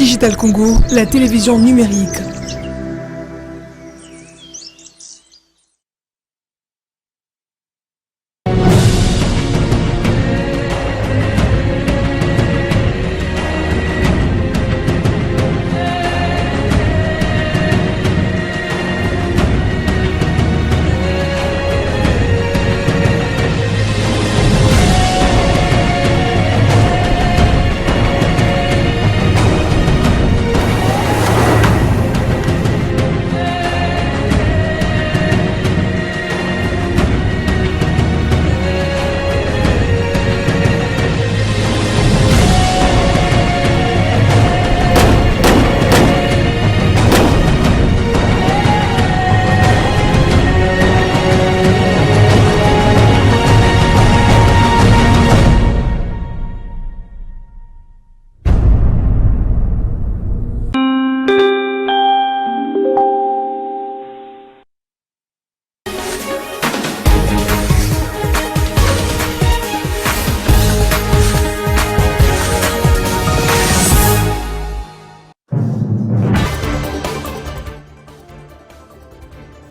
Digital Congo, la télévision numérique.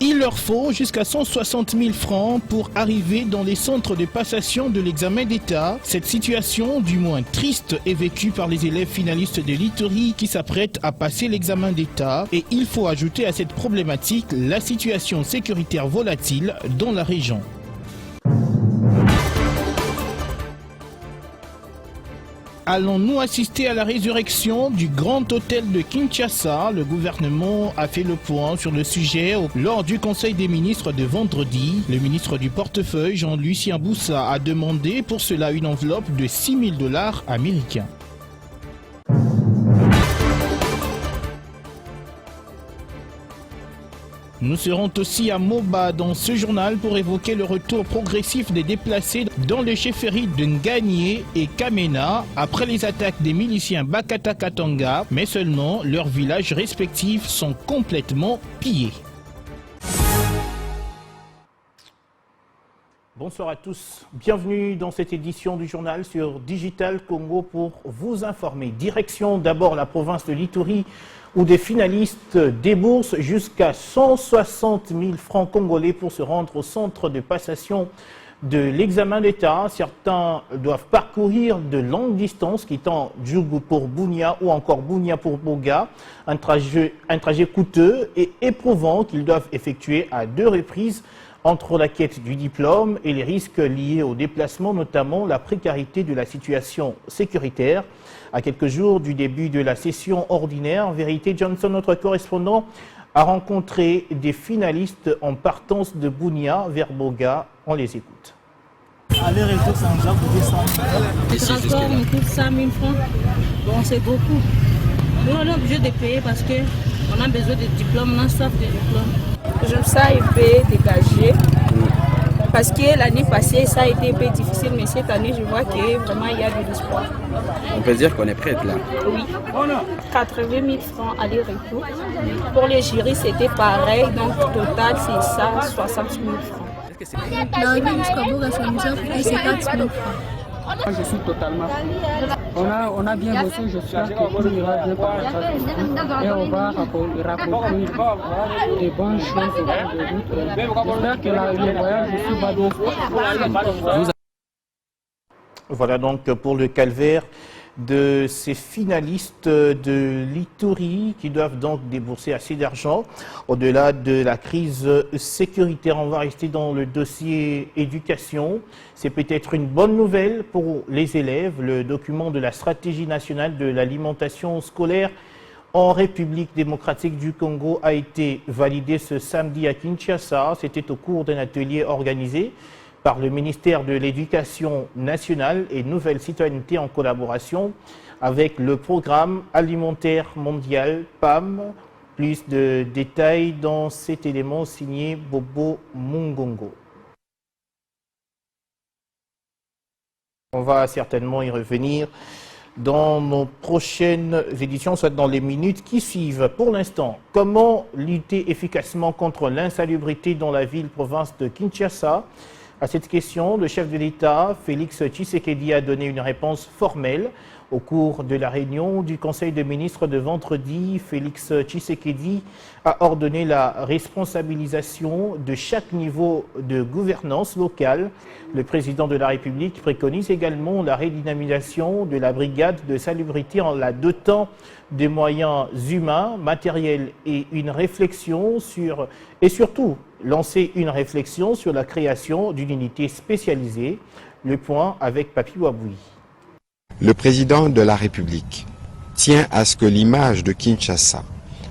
Il leur faut jusqu'à 160 000 francs pour arriver dans les centres de passation de l'examen d'État. Cette situation, du moins triste, est vécue par les élèves finalistes de l'ITORI qui s'apprêtent à passer l'examen d'État. Et il faut ajouter à cette problématique la situation sécuritaire volatile dans la région. Allons-nous assister à la résurrection du grand hôtel de Kinshasa? Le gouvernement a fait le point sur le sujet lors du Conseil des ministres de vendredi. Le ministre du portefeuille, Jean-Lucien Boussa, a demandé pour cela une enveloppe de 6 000 $ américains. Nous serons aussi à Moba dans ce journal pour évoquer le retour progressif des déplacés dans les chefferies de Ngagné et Kamena après les attaques des miliciens Bakata Katanga, mais seulement leurs villages respectifs sont complètement pillés. Bonsoir à tous, bienvenue dans cette édition du journal sur Digital Congo pour vous informer. Direction d'abord la province de l'Ituri où des finalistes déboursent jusqu'à 160 000 francs congolais pour se rendre au centre de passation de l'examen d'État. Certains doivent parcourir de longues distances, quittant Djougou pour Bunia ou encore Bunia pour Boga, un trajet coûteux et éprouvant qu'ils doivent effectuer à 2 reprises entre la quête du diplôme et les risques liés au déplacement, notamment la précarité de la situation sécuritaire. À quelques jours du début de la session ordinaire, Vérité Johnson, notre correspondant, a rencontré des finalistes en partance de Bunia vers Boga. On les écoute. Aller-retour, ça nous a coûté 100 000. Le transport nous coûte 100 000 francs. Bon, c'est beaucoup. Nous, on est obligé de payer parce qu'on a besoin de diplômes, on a soif de diplômes. Je me sens un peu dégagée parce que l'année passée, ça a été un peu difficile, mais cette année, je vois que vraiment il y a de l'espoir. On peut dire qu'on est prête là. Oui. 80 000 francs aller-retour. Pour les jurys, c'était pareil, donc total, c'est ça, 60 000 francs. L'arrivée jusqu'à Boga, ça nous a coûté 50 000 francs. Moi, je suis totalement fou. On a bien bossé, j'espère que tout ira bien par la suite. Et on va rapporter des bonnes choses au bout de route. J'espère que le voyage aussi va bien. Voilà donc pour le calvaire de ces finalistes de l'Ituri qui doivent donc débourser assez d'argent. Au-delà de la crise sécuritaire, on va rester dans le dossier éducation. C'est peut-être une bonne nouvelle pour les élèves. Le document de la stratégie nationale de l'alimentation scolaire en République démocratique du Congo a été validé ce samedi à Kinshasa. C'était au cours d'un atelier organisé par le ministère de l'Éducation nationale et Nouvelle Citoyenneté en collaboration avec le Programme alimentaire mondial PAM. Plus de détails dans cet élément signé Bobo Mungongo. On va certainement y revenir dans nos prochaines éditions, soit dans les minutes qui suivent. Pour l'instant, comment lutter efficacement contre l'insalubrité dans la ville-province de Kinshasa? À cette question, le chef de l'État, Félix Tshisekedi, a donné une réponse formelle. Au cours de la réunion du Conseil des ministres de vendredi, Félix Tshisekedi a ordonné la responsabilisation de chaque niveau de gouvernance locale. Le président de la République préconise également la redynamisation de la brigade de salubrité en la dotant de moyens humains, matériels et surtout lancer une réflexion sur la création d'une unité spécialisée. Le point avec Papi Waboui. Le président de la République tient à ce que l'image de Kinshasa,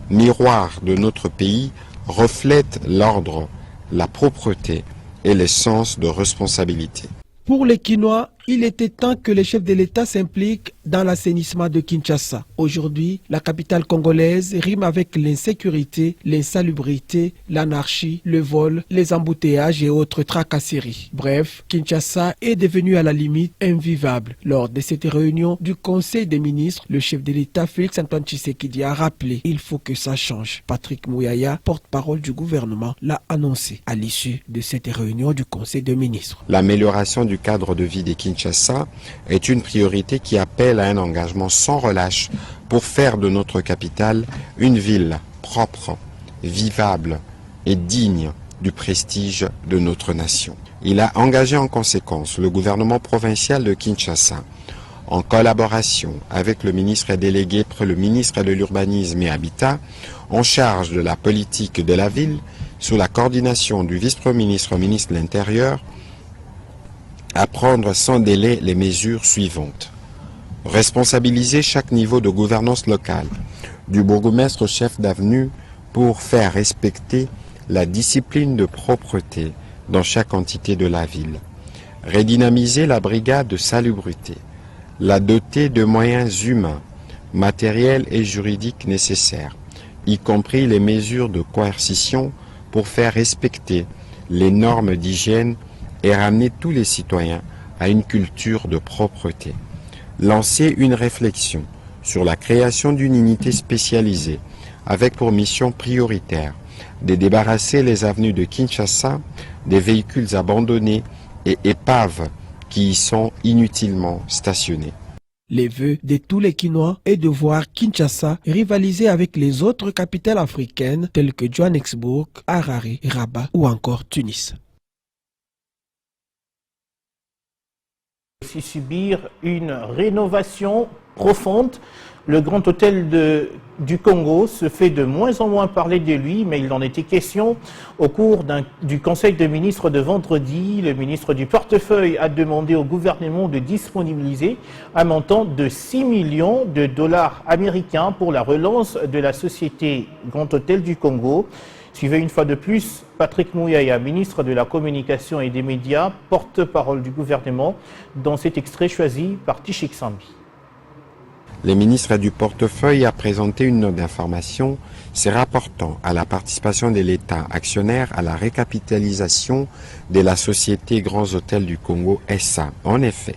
miroir de notre pays, reflète l'ordre, la propreté et le sens de responsabilité. Pour les Kinois, il était temps que les chefs de l'État s'impliquent dans l'assainissement de Kinshasa. Aujourd'hui, la capitale congolaise rime avec l'insécurité, l'insalubrité, l'anarchie, le vol, les embouteillages et autres tracasseries. Bref, Kinshasa est devenu à la limite invivable. Lors de cette réunion du Conseil des ministres, le chef de l'État Félix-Antoine Tshisekedi a rappelé qu'il faut que ça change. Patrick Mouyaya, porte-parole du gouvernement, l'a annoncé à l'issue de cette réunion du Conseil des ministres. L'amélioration du cadre de vie des Kinshasa est une priorité qui appelle à un engagement sans relâche pour faire de notre capitale une ville propre, vivable et digne du prestige de notre nation. Il a engagé en conséquence le gouvernement provincial de Kinshasa, en collaboration avec le ministre délégué près le ministre de l'Urbanisme et Habitat, en charge de la politique de la ville, sous la coordination du vice-premier ministre, ministre de l'Intérieur, à prendre sans délai les mesures suivantes. Responsabiliser chaque niveau de gouvernance locale, du bourgmestre au chef d'avenue, pour faire respecter la discipline de propreté dans chaque entité de la ville. Redynamiser la brigade de salubrité, la doter de moyens humains, matériels et juridiques nécessaires, y compris les mesures de coercition pour faire respecter les normes d'hygiène et ramener tous les citoyens à une culture de propreté. Lancer une réflexion sur la création d'une unité spécialisée avec pour mission prioritaire de débarrasser les avenues de Kinshasa des véhicules abandonnés et épaves qui y sont inutilement stationnés. Les vœux de tous les Kinois est de voir Kinshasa rivaliser avec les autres capitales africaines telles que Johannesburg, Harare, Rabat ou encore Tunis. Aussi subir une rénovation profonde. Le Grand Hôtel du Congo se fait de moins en moins parler de lui, mais il en était question au cours du Conseil des ministres de vendredi. Le ministre du Portefeuille a demandé au gouvernement de disponibiliser un montant de 6 millions de dollars américains pour la relance de la société Grand Hôtel du Congo. Suivez une fois de plus Patrick Mouyaya, ministre de la Communication et des Médias, porte-parole du gouvernement, dans cet extrait choisi par Tichik Sambi. Le ministre du Portefeuille a présenté une note d'information se rapportant à la participation de l'État actionnaire à la récapitalisation de la société Grands Hôtels du Congo SA. En effet,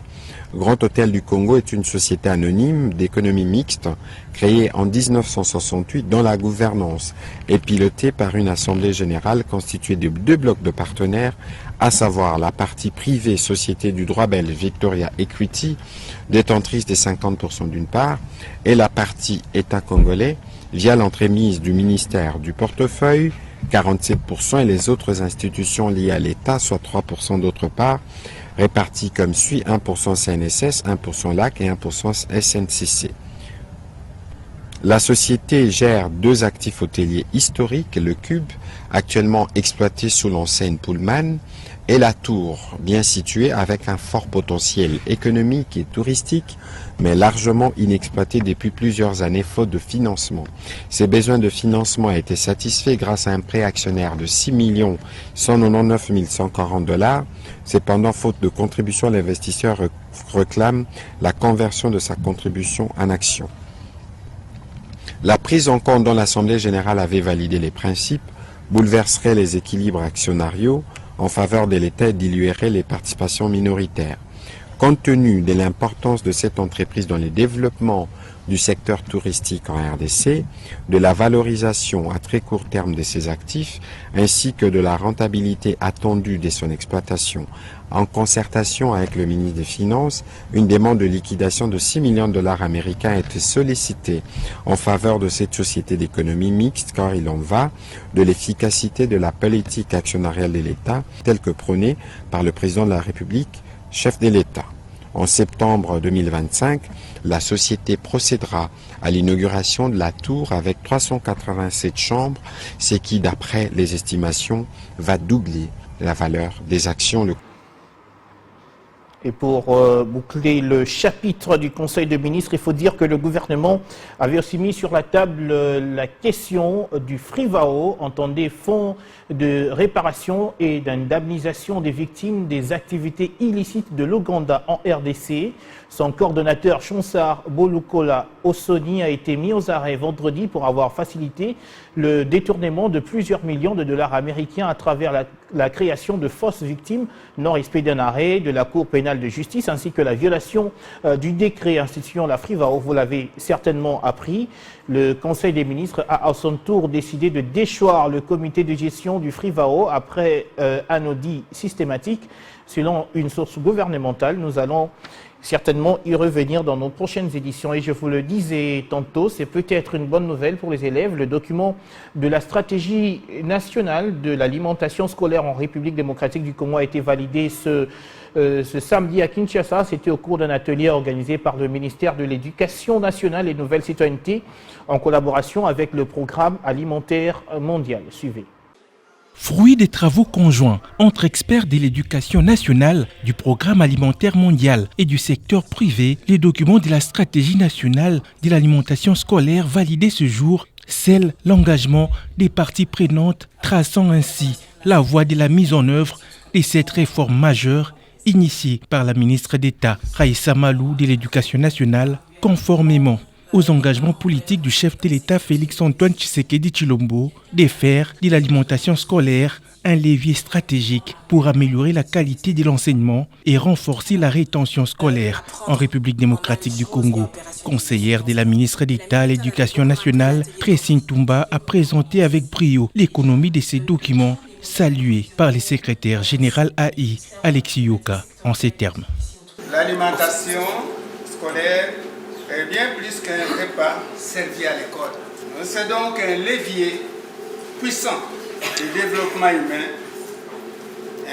Grand Hôtel du Congo est une société anonyme d'économie mixte créée en 1968 dont la gouvernance est pilotée par une assemblée générale constituée de 2 blocs de partenaires, à savoir la partie privée Société du droit belge Victoria Equity, détentrice des 50% d'une part, et la partie État congolais via l'entremise du ministère du Portefeuille, 47%, et les autres institutions liées à l'État, soit 3% d'autre part, répartis comme suit: 1% CNSS, 1% LAC et 1% SNCC. La société gère 2 actifs hôteliers historiques, le Cube, actuellement exploité sous l'enseigne Pullman, et la Tour, bien située avec un fort potentiel économique et touristique, mais largement inexploité depuis plusieurs années faute de financement. Ces besoins de financement ont été satisfaits grâce à un prêt actionnaire de 6 199 140 $. Cependant, faute de contribution, l'investisseur réclame la conversion de sa contribution en actions. La prise en compte dont l'Assemblée générale avait validé les principes bouleverserait les équilibres actionnariaux en faveur de l'État et diluerait les participations minoritaires. Compte tenu de l'importance de cette entreprise dans le développement du secteur touristique en RDC, de la valorisation à très court terme de ses actifs, ainsi que de la rentabilité attendue de son exploitation, en concertation avec le ministre des Finances, une demande de liquidation de 6 millions de dollars américains a été sollicitée en faveur de cette société d'économie mixte, car il en va de l'efficacité de la politique actionnariale de l'État, telle que prônée par le président de la République, chef de l'État. En septembre 2025, la société procédera à l'inauguration de la tour avec 387 chambres, ce qui, d'après les estimations, va doubler la valeur des actions. Et pour boucler le chapitre du Conseil des ministres, il faut dire que le gouvernement avait aussi mis sur la table la question du FRIVAO, entendez fonds de réparation et d'indemnisation des victimes des activités illicites de l'Ouganda en RDC. Son coordonnateur Chonsar Bolukola Osoni a été mis aux arrêts vendredi pour avoir facilité le détournement de plusieurs millions de dollars américains à travers la création de fausses victimes, non-respect d'un arrêt de la Cour pénale de justice ainsi que la violation du décret instituant la FRIVAO. Vous l'avez certainement appris. Le Conseil des ministres a à son tour décidé de déchoir le comité de gestion du FRIVAO après un audit systématique. Selon une source gouvernementale, nous allons certainement y revenir dans nos prochaines éditions. Et je vous le disais tantôt, c'est peut-être une bonne nouvelle pour les élèves. Le document de la stratégie nationale de l'alimentation scolaire en République démocratique du Congo a été validé ce samedi à Kinshasa. C'était au cours d'un atelier organisé par le ministère de l'Éducation nationale et Nouvelle Citoyenneté en collaboration avec le Programme alimentaire mondial. Suivez. Fruit des travaux conjoints entre experts de l'éducation nationale, du Programme alimentaire mondial et du secteur privé, les documents de la stratégie nationale de l'alimentation scolaire validés ce jour scellent l'engagement des parties prenantes, traçant ainsi la voie de la mise en œuvre de cette réforme majeure initiée par la ministre d'État Raissa Malou de l'Éducation nationale, conformément aux engagements politiques du chef de l'État Félix-Antoine Tshisekedi Tshilombo de faire de l'alimentation scolaire un levier stratégique pour améliorer la qualité de l'enseignement et renforcer la rétention scolaire en République démocratique du Congo. Conseillère de la ministre d'État à l'Éducation nationale, Tracy Ntumba a présenté avec brio l'économie de ces documents salués par le secrétaire général AI, Alexis Yoka, en ces termes. L'alimentation scolaire est bien plus qu'un repas servi à l'école. C'est donc un levier puissant du développement humain,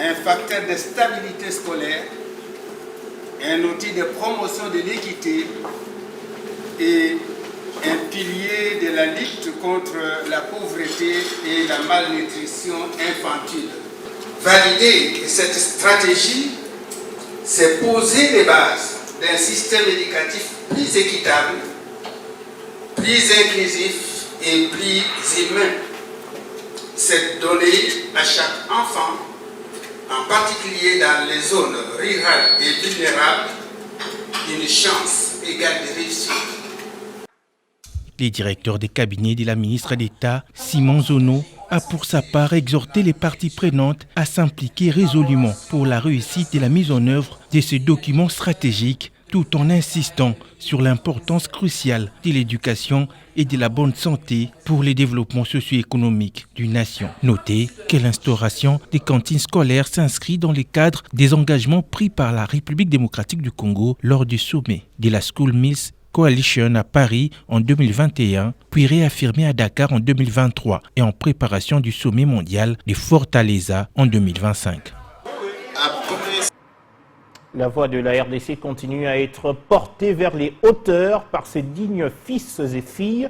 un facteur de stabilité scolaire, un outil de promotion de l'équité et un pilier de la lutte contre la pauvreté et la malnutrition infantile. Valider cette stratégie, c'est poser les bases d'un système éducatif plus équitable, plus inclusif et plus humain. C'est donner à chaque enfant, en particulier dans les zones rurales et vulnérables, une chance égale de réussite. Le directeur des cabinets de la ministre d'État, Simon Zono, a pour sa part exhorté les parties prenantes à s'impliquer résolument pour la réussite et la mise en œuvre de ce document stratégique, tout en insistant sur l'importance cruciale de l'éducation et de la bonne santé pour le développement socio-économique d'une nation. Notez que l'instauration des cantines scolaires s'inscrit dans le cadre des engagements pris par la République démocratique du Congo lors du sommet de la School Meals Coalition à Paris en 2021, puis réaffirmé à Dakar en 2023 et en préparation du sommet mondial de Fortaleza en 2025. La voix de la RDC continue à être portée vers les hauteurs par ses dignes fils et filles.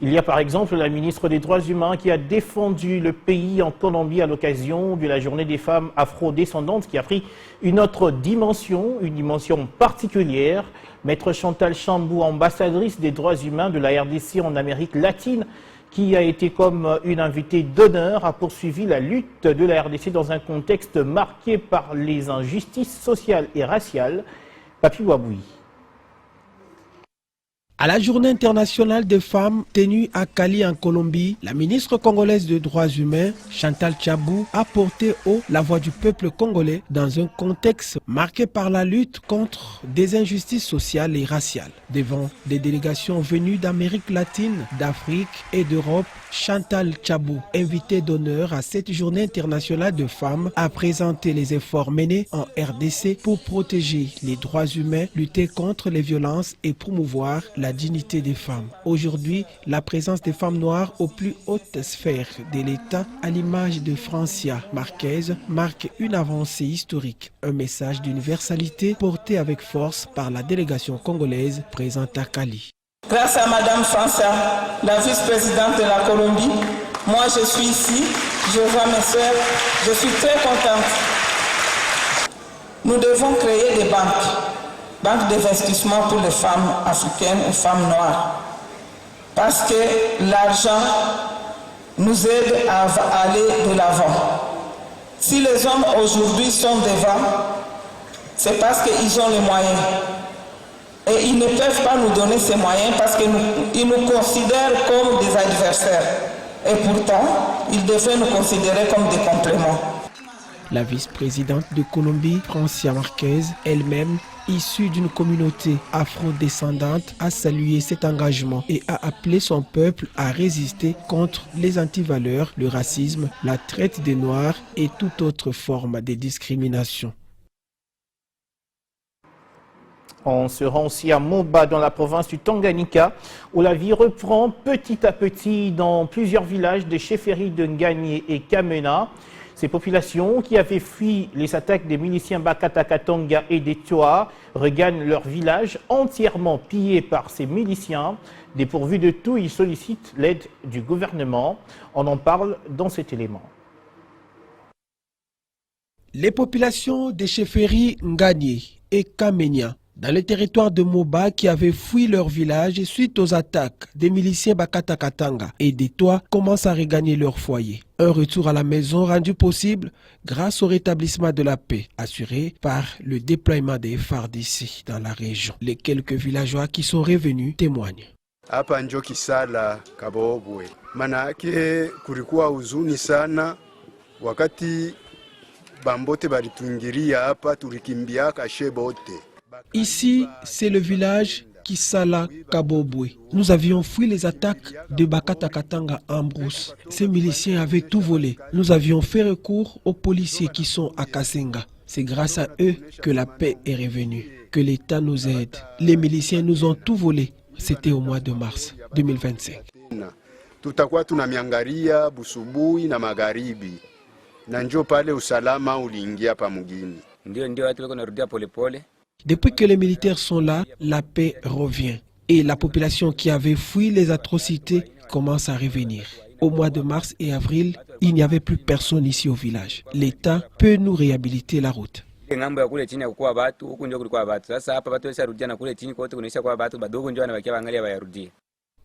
Il y a par exemple la ministre des Droits humains qui a défendu le pays en Colombie à l'occasion de la journée des femmes afro-descendantes qui a pris une autre dimension, une dimension particulière. Maître Chantal Chambou, ambassadrice des droits humains de la RDC en Amérique latine, qui a été comme une invitée d'honneur, a poursuivi la lutte de la RDC dans un contexte marqué par les injustices sociales et raciales. Papi Waboui. À la journée internationale des femmes tenue à Cali en Colombie, la ministre congolaise des droits humains, Chantal Tchabou, a porté haut la voix du peuple congolais dans un contexte marqué par la lutte contre des injustices sociales et raciales. Devant des délégations venues d'Amérique latine, d'Afrique et d'Europe, Chantal Tchabou, invitée d'honneur à cette journée internationale de femmes, a présenté les efforts menés en RDC pour protéger les droits humains, lutter contre les violences et promouvoir la dignité des femmes. Aujourd'hui, la présence des femmes noires aux plus hautes sphères de l'État, à l'image de Francia Marquez, marque une avancée historique. Un message d'universalité porté avec force par la délégation congolaise présente à Cali. Grâce à Madame Francia, la vice-présidente de la Colombie, moi je suis ici, je vois mes soeurs, je suis très contente. Nous devons créer des banques d'investissement pour les femmes africaines et femmes noires. Parce que l'argent nous aide à aller de l'avant. Si les hommes aujourd'hui sont devant, c'est parce qu'ils ont les moyens. Et ils ne peuvent pas nous donner ces moyens parce qu'ils nous considèrent comme des adversaires. Et pourtant, ils devraient nous considérer comme des compléments. La vice-présidente de Colombie, Francia Marquez, elle-même, issue d'une communauté afro-descendante, a salué cet engagement et a appelé son peuple à résister contre les antivaleurs, le racisme, la traite des Noirs et toute autre forme de discrimination. On se rend aussi à Moba dans la province du Tanganyika où la vie reprend petit à petit dans plusieurs villages des chefferies de Nganye et Kamena. Ces populations qui avaient fui les attaques des miliciens Bakata Katanga et des Toa regagnent leur village entièrement pillé par ces miliciens. Dépourvus de tout, ils sollicitent l'aide du gouvernement. On en parle dans cet élément. Les populations des chefferies Nganye et Kamena dans le territoire de Moba qui avaient fui leur village suite aux attaques des miliciens Bakata Katanga et des Toa commencent à regagner leur foyer. Un retour à la maison rendu possible grâce au rétablissement de la paix assuré par le déploiement des FARDC dans la région. Les quelques villageois qui sont revenus témoignent. Hapa njo Kisala Kabobwe. Manake kulikuwa huzuni sana wakati bambote balituingilia hapa tulikimbia kashe bote. Ici, c'est le village Kisala Kabobwe. Nous avions fui les attaques de Bakata Katanga en brousse. Ces miliciens avaient tout volé. Nous avions fait recours aux policiers qui sont à Kasenga. C'est grâce à eux que la paix est revenue. Que l'État nous aide. Les miliciens nous ont tout volé. C'était au mois de mars 2025. Tutakuwa tunamiangalia busubuhi na magharibi. Na njoo pale usalama uliingia pa mugini. Ndio watu wako narudia polepole. Depuis que les militaires sont là, la paix revient. Et la population qui avait fui les atrocités commence à revenir. Au mois de mars et avril, il n'y avait plus personne ici au village. L'État peut nous réhabiliter la route.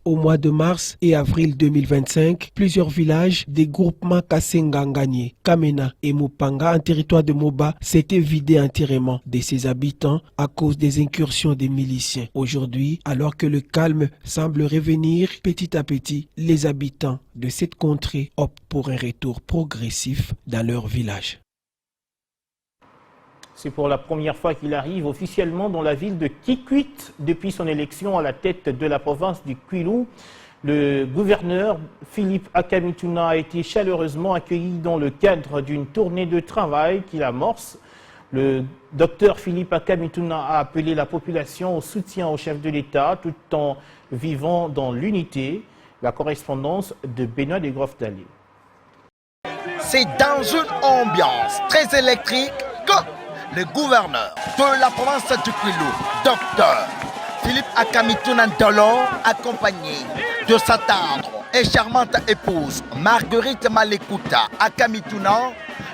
Au mois de mars et avril 2025, plusieurs villages des groupements Kasenga Nganye, Kamena et Mupanga en territoire de Moba s'étaient vidés entièrement de ses habitants à cause des incursions des miliciens. Aujourd'hui, alors que le calme semble revenir petit à petit, les habitants de cette contrée optent pour un retour progressif dans leur village. C'est pour la première fois qu'il arrive officiellement dans la ville de Kikwit depuis son élection à la tête de la province du Kwilu. Le gouverneur Philippe Akamituna a été chaleureusement accueilli dans le cadre d'une tournée de travail qu'il amorce. Le docteur Philippe Akamituna a appelé la population au soutien au chef de l'État tout en vivant dans l'unité. La correspondance de Benoît Desgroffes-Dallier. C'est dans une ambiance très électrique que le gouverneur de la province du Kwilu, docteur Philippe Akamituna Ndolo, accompagné de sa tendre et charmante épouse Marguerite Malekuta Akamituna,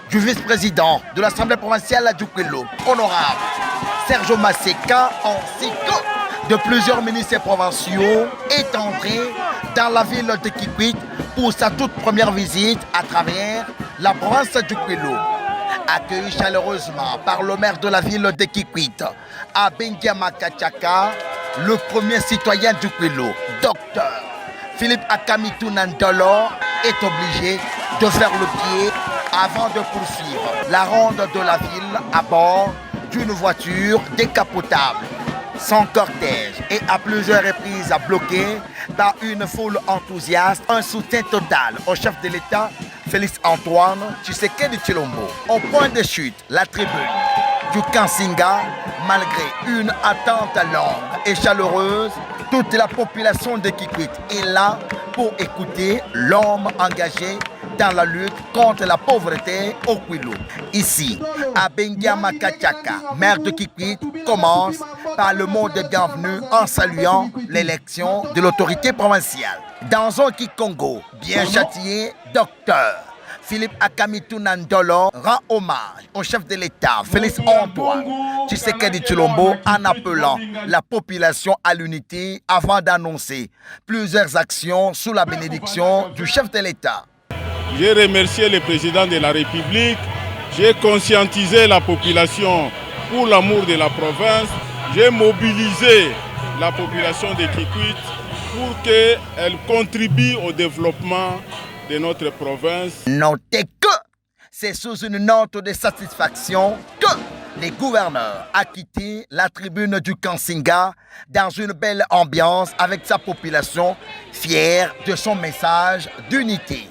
du vice-président de l'Assemblée provinciale du Kwilu, honorable Sergio Maseka, ainsi que de plusieurs ministres provinciaux, est entré dans la ville de Kikwit pour sa toute première visite à travers la province du Kwilu. Accueilli chaleureusement par le maire de la ville de Kikwit, Abendia Makachaka, le premier citoyen du Kwilu, Dr Philippe Akamitou Nandolo, est obligé de faire le pied avant de poursuivre la ronde de la ville à bord d'une voiture décapotable. Son cortège est à plusieurs reprises bloqué par une foule enthousiaste, un soutien total au chef de l'État, Félix Antoine Tshisekedi Tshilombo. Au point de chute, la tribune du Kansinga, malgré une attente longue et chaleureuse, toute la population de Kikwit est là pour écouter l'homme engagé dans la lutte contre la pauvreté au Kwilu. Ici, à Bengiama Kachaka, maire de Kikwit, commence par le mot de bienvenue en saluant l'élection de l'autorité provinciale. Dans un Kikongo bien châtié, docteur Philippe Akamitou Nandolo rend hommage au chef de l'État, Félix Antoine Tshisekedi Tshilombo, en appelant la population à l'unité avant d'annoncer plusieurs actions sous la bénédiction du chef de l'État. J'ai remercié le président de la République, j'ai conscientisé la population pour l'amour de la province, j'ai mobilisé la population de Kikwit pour qu'elle contribue au développement de notre province. Notez que c'est sous une note de satisfaction que le gouverneur a quitté la tribune du Kansinga dans une belle ambiance avec sa population, fière de son message d'unité.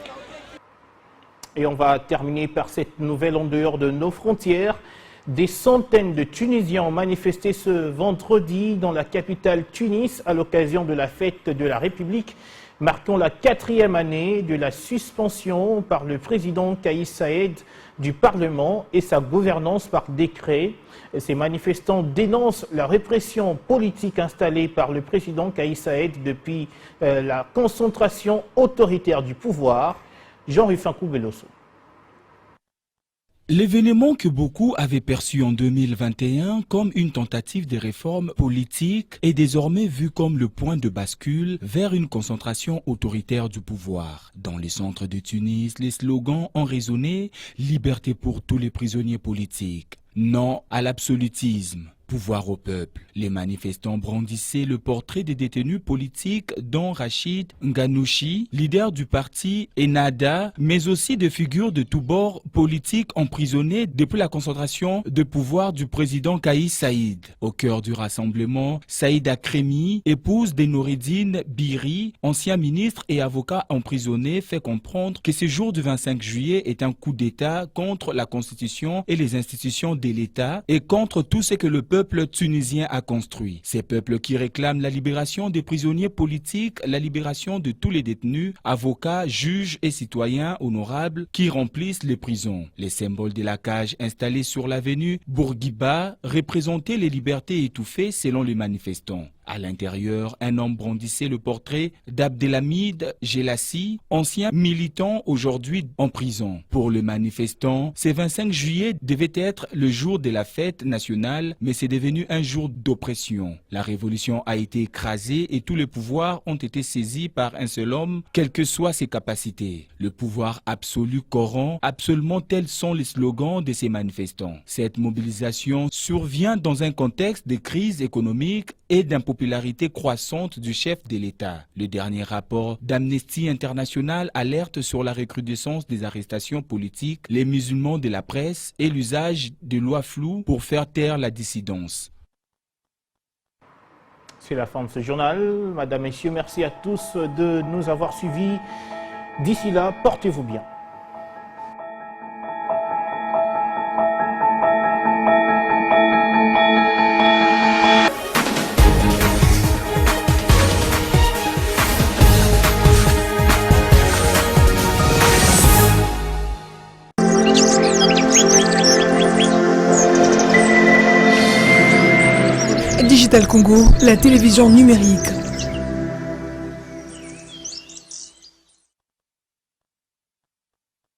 Et on va terminer par cette nouvelle en dehors de nos frontières. Des centaines de Tunisiens ont manifesté ce vendredi dans la capitale Tunis à l'occasion de la fête de la République, marquant la 4e année de la suspension par le président Kais Saïed du Parlement et sa gouvernance par décret. Ces manifestants dénoncent la répression politique installée par le président Kais Saïed depuis la concentration autoritaire du pouvoir. Jean-Rufin Koubeloso. L'événement que beaucoup avaient perçu en 2021 comme une tentative de réforme politique est désormais vu comme le point de bascule vers une concentration autoritaire du pouvoir. Dans les centres de Tunis, les slogans ont résonné « Liberté pour tous les prisonniers politiques »,« Non à l'absolutisme ». Pouvoir au peuple. Les manifestants brandissaient le portrait des détenus politiques dont Rachid Nganouchi, leader du parti Ennahda, mais aussi de figures de tous bords politiques emprisonnées depuis la concentration de pouvoir du président Kais Saïed. Au cœur du rassemblement, Saïda Kremi, épouse de Noureddine Biri, ancien ministre et avocat emprisonné, fait comprendre que ce jour du 25 juillet est un coup d'État contre la Constitution et les institutions de l'État et contre tout ce que le peuple tunisien a construit. Ces peuples qui réclament la libération des prisonniers politiques, la libération de tous les détenus, avocats, juges et citoyens honorables qui remplissent les prisons. Les symboles de la cage installés sur l'avenue Bourguiba représentaient les libertés étouffées selon les manifestants. À l'intérieur, un homme brandissait le portrait d'Abdelhamid Gelassi, ancien militant aujourd'hui en prison. Pour le manifestant, ce 25 juillet devait être le jour de la fête nationale, mais c'est devenu un jour d'oppression. La révolution a été écrasée et tous les pouvoirs ont été saisis par un seul homme, quelles que soient ses capacités. Le pouvoir absolu corrompt, absolument tels sont les slogans de ces manifestants. Cette mobilisation survient dans un contexte de crise économique et d'impopularité croissante du chef de l'État. Le dernier rapport d'Amnesty International alerte sur la recrudescence des arrestations politiques, les musulmans de la presse et l'usage de lois floues pour faire taire la dissidence. C'est la fin de ce journal. Madame, Messieurs, merci à tous de nous avoir suivis. D'ici là, portez-vous bien. Digital Congo, la télévision numérique.